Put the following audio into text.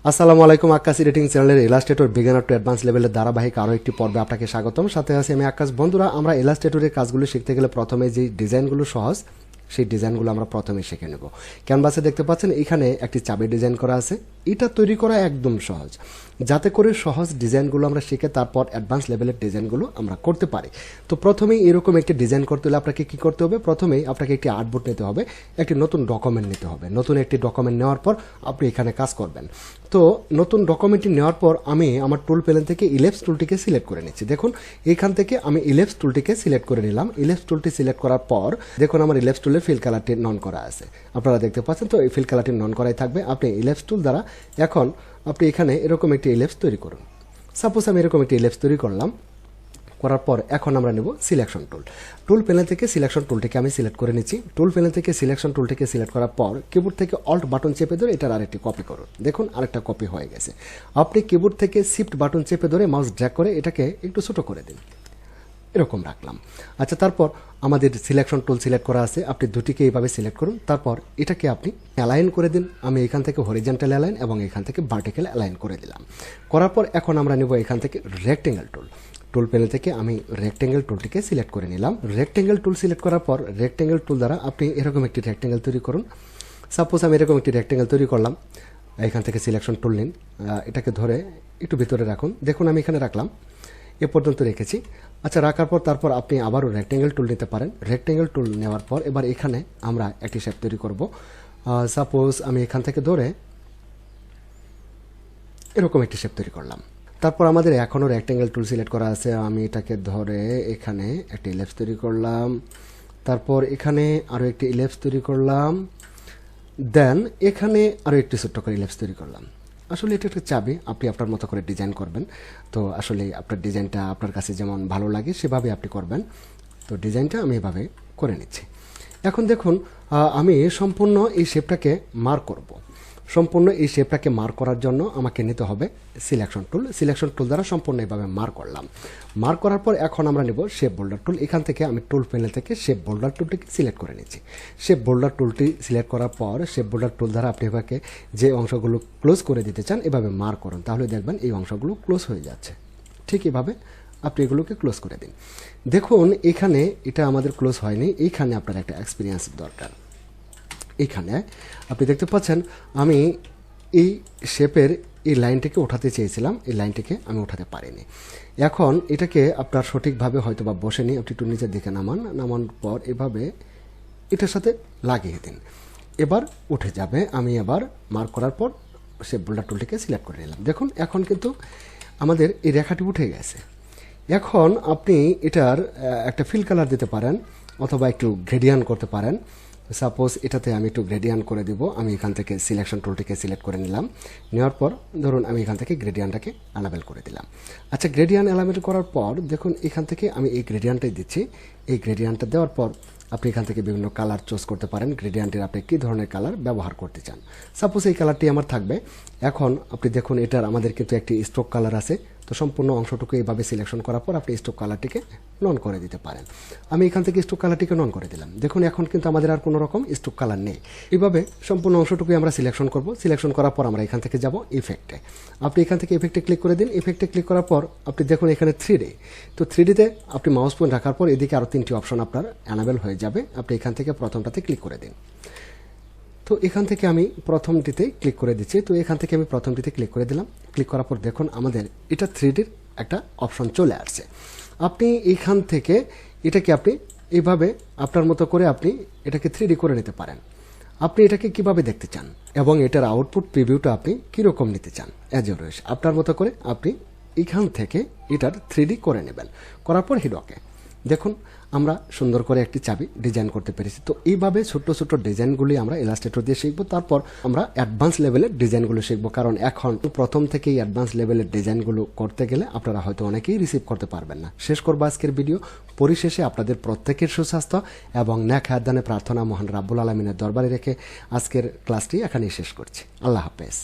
আসসালামু আলাইকুম। আক্কাস এডিটিং চ্যানেলের ইলাস্ট্রেটর বিগিনার টু অ্যাডভান্স লেভেলের ধারাবাহিক আরও একটি পর্বে আপনাকে স্বাগতম। সাথে আছি আমি আক্কাস। বন্ধুরা, আমরা ইলাস্ট্রেটরের কাজগুলো শিখতে গেলে প্রথমে যে ডিজাইনগুলো সহজ সেই ডিজাইনগুলো আমরা প্রথমে শিখে নেব। ক্যানভাসে দেখতে পাচ্ছেন এখানে একটি চাবি ডিজাইন করা আছে। এটা তৈরি করা একদম সহজ, যাতে করে সহজ ডিজাইনগুলো আমরা শিখে তারপর অ্যাডভান্স লেভেলের ডিজাইনগুলো আমরা করতে পারি। তো প্রথমেই এরকম একটি ডিজাইন করতে হলে আপনাকে কী করতে হবে? প্রথমেই আপনাকে একটি আর্টবোর্ড নিতে হবে, একটি নতুন ডকুমেন্ট নিতে হবে। নতুন একটি ডকুমেন্ট নেওয়ার পর আপনি এখানে কাজ করবেন। তো নতুন ডকুমেন্টটি নেওয়ার পর আমি আমার টুল প্যানেল থেকে ইলেপস টুলটিকে সিলেক্ট করে নিচ্ছি। দেখুন এইখান থেকে আমি ইলেপস টুলটিকে সিলেক্ট করে নিলাম। ইলেপস টুলটি সিলেক্ট করার পর দেখুন আমার ইলেপস টুলের ফিল কালারটি নন করা আছে, আপনারা দেখতে পাচ্ছেন। তো এই ফিল কালারটি নন করাই থাকবে। আপনি ইলেপস টুল দ্বারা এখন আপনি এখানে এরকম একটি ইলেপস তৈরি করুন। সাপোজ আমি এরকম একটি ইলেপস তৈরি করলাম। করার পর এখন আমরা নেব সিলেকশন টুল। টুল প্যানেল থেকে সিলেকশন টুলটিকে আমি সিলেক্ট করে নিচ্ছি। টুল প্যানেল থেকে সিলেকশন টুলটিকে সিলেক্ট করার পর কিবোর্ড থেকে অল্ট বাটন চেপে ধরে এটার আরেকটি কপি করুন। দেখুন আরেকটা কপি হয়ে গেছে। আপনি কিবোর্ড থেকে শিফট বাটন চেপে ধরে মাউস ড্র্যাগ করে এটাকে একটু ছোট করে দিন। এরকম রাখলাম। আচ্ছা, তারপর আমাদের সিলেকশন টুল সিলেক্ট করা আছে, আপনি দুটিকে এইভাবে সিলেক্ট করুন। তারপর এটাকে আপনি অ্যালাইন করে দিন। আমি এখান থেকে হরিজন্টাল অ্যালাইন এবং এখান থেকে ভার্টিক্যাল অ্যালাইন করে দিলাম। করার পর এখন আমরা নেব এখান থেকে রেক্টেঙ্গেল টুল। টুল প্যানেল থেকে আমি রেক্টেঙ্গেল টুলটিকে সিলেক্ট করে নিলাম। রেক্টেঙ্গেল টুল সিলেক্ট করার পর রেক্টেঙ্গেল টুল দ্বারা আপনি এরকম একটি রেক্টেঙ্গেল তৈরি করুন। সাপোজ আমি এরকম একটি রেক্টেঙ্গেল তৈরি করলাম। এখান থেকে সিলেকশন টুল নিন, এটাকে ধরে একটু ভিতরে রাখুন। দেখুন আমি এখানে রাখলাম, এ পর্যন্ত রেখেছি। আচ্ছা, রাখার পর তারপর আপনি আবারও রেক্টেঙ্গেল টুল নিতে পারেন। রেক্টেঙ্গেল টুল নেওয়ার পর এবার এখানে আমরা একটি শেপ তৈরি করব। সাপোজ আমি এখান থেকে ধরে এরকম একটি শেপ তৈরি করলাম। তারপর আমাদের এখনও রেক্টেঙ্গেল টুল সিলেক্ট করা আছে। আমি এটাকে ধরে এখানে একটি ইলেপস তৈরি করলাম। তারপর এখানে আরও একটি ইলেপস তৈরি করলাম। দেন এখানে আরও একটি ছোট্ট করে ইলেপস তৈরি করলাম। আসলে এটা একটা চাবি, আপনি আপনার মতো করে ডিজাইন করবেন। তো আসলে আপনার ডিজাইনটা আপনার কাছে যেমন ভালো লাগে সেভাবে আপনি করবেন। তো ডিজাইনটা আমি এভাবে করে নিচ্ছি। এখন দেখুন আমি সম্পূর্ণ এই শেপটাকে মার্ক করব। সম্পূর্ণ এই শেপটাকে মার্ক করার জন্য আমাকে নিতে হবে সিলেকশন টুল। সিলেকশন টুল দ্বারা সম্পূর্ণ এইভাবে মার্ক করলাম। মার্ক করার পর এখন আমরা নেব শেপ বোল্ডার টুল। এখান থেকে আমি টুল প্যানেল থেকে শেপ বোল্ডার টুলটিকে সিলেক্ট করে নিচ্ছি। শেপ বোল্ডার টুলটি সিলেক্ট করার পর শেপ বোল্ডার টুল দ্বারা আপনি এভাবে যে অংশগুলো ক্লোজ করে দিতে চান এভাবে মার্ক করুন, তাহলে দেখবেন এই অংশগুলো ক্লোজ হয়ে যাচ্ছে। ঠিক এভাবে আপনি এগুলোকে ক্লোজ করে দিন। দেখুন এখানে এটা আমাদের ক্লোজ হয়নি, এইখানে আপনার একটা এক্সপিরিয়েন্স দরকার। এইখানে আপনি দেখতে পাচ্ছেন আমি এই শেপের এই লাইনটিকে উঠাতে চেয়েছিলাম, এই লাইনটিকে আমি উঠাতে পারিনি। এখন এটাকে আপনার সঠিকভাবে হয়তো বা বসেনি, আপনি একটু নিচের দিকে নামানোর পর এভাবে এটার সাথে লাগিয়ে দিন। এবার উঠে যাবে। আমি এবার মার্ক করার পর শেপ বোল্ডার টুলটিকে সিলেক্ট করে নিলাম। দেখুন এখন কিন্তু আমাদের এই রেখাটি উঠে গেছে। এখন আপনি এটার একটা ফিল কালার দিতে পারেন অথবা একটু গ্রেডিয়ান করতে পারেন। সাপোজ এটাতে আমি একটু গ্রেডিয়ান করে দিব। আমি এখান থেকে সিলেকশন টুলটিকে সিলেক্ট করে নিলাম। নেওয়ার পর ধরুন আমি এখান থেকে গ্রেডিয়ানটাকে অ্যানাবেল করে দিলাম। আচ্ছা, গ্রেডিয়ান অ্যানাবেল করার পর দেখুন এখান থেকে আমি এই গ্রেডিয়ানটাই দিচ্ছি। এই গ্রেডিয়ানটা দেওয়ার পর আপনি এখান থেকে বিভিন্ন কালার চুজ করতে পারেন। গ্রেডিয়ান্টের আপনি কী ধরনের কালার ব্যবহার করতে চান। সাপোজ এই কালারটি আমার থাকবে। এখন আপনি দেখুন এটার আমাদের কিন্তু একটি স্ট্রোক কালার আছে। তো সম্পূর্ণ অংশটুকু এইভাবে সিলেকশন করার পর আপনি স্ট্রোক কালারটিকে নন করে দিতে পারেন। আমি এখান থেকে স্ট্রোক কালারটিকে নন করে দিলাম। দেখুন এখন কিন্তু আমাদের আর কোনো রকম স্ট্রোক কালার নেই। এইভাবে সম্পূর্ণ অংশটুকুই আমরা সিলেকশন করব। সিলেকশন করার পর আমরা এখান থেকে যাব ইফেক্টে। আপনি এখান থেকে ইফেক্টে ক্লিক করে দিন। ইফেক্টে ক্লিক করার পর আপনি দেখুন এখানে 3D। তো 3Dতে আপনি মাউস পয়েন্ট রাখার পর এদিকে আরও 3টি অপশন আপনার অ্যানাবেল হয়ে যাবে। আপনি এখান থেকে প্রথমটাতে ক্লিক করে দিন। তো এখান থেকে আমি প্রথমটিতে ক্লিক করে দিচ্ছি। তো এখান থেকে আমি প্রথমটিতে ক্লিক করে দিলাম। ক্লিক করার পর দেখুন আমাদের এটা 3Dর একটা অপশন চলে আসছে। আপনি এখান থেকে এটাকে আপনি এইভাবে আপনার মতো করে আপনি এটাকে 3D করে নিতে পারেন। আপনি এটাকে কিভাবে দেখতে চান এবং এটার আউটপুট প্রিভিউটা আপনি কীরকম নিতে চান অ্যাজ ইউর আপনার মতো করে আপনি এখান থেকে এটার 3D করে নেবেন। করার পর হিট ওকে। দেখুন আমরা সুন্দর করে একটি চাবি ডিজাইন করতে পেরেছি। তো এইভাবে ছোট্ট ছোট্ট ডিজাইনগুলি আমরা ইলাস্ট্রেটর দিয়ে শিখবো। তারপর আমরা অ্যাডভান্স লেভেলের ডিজাইনগুলো শিখবো, কারণ এখন প্রথম থেকেই অ্যাডভান্স লেভেলের ডিজাইনগুলো করতে গেলে আপনারা হয়তো অনেকেই রিসিভ করতে পারবেন না। শেষ করবো আজকের ভিডিও। পরিশেষে আপনাদের প্রত্যেকের সুস্বাস্থ্য এবং ন্যাক হায়াত দানে প্রার্থনা মহান রাব্বুল আলামিনের দরবারে রেখে আজকের ক্লাসটি এখানেই শেষ করছি। আল্লাহ হাফেজ।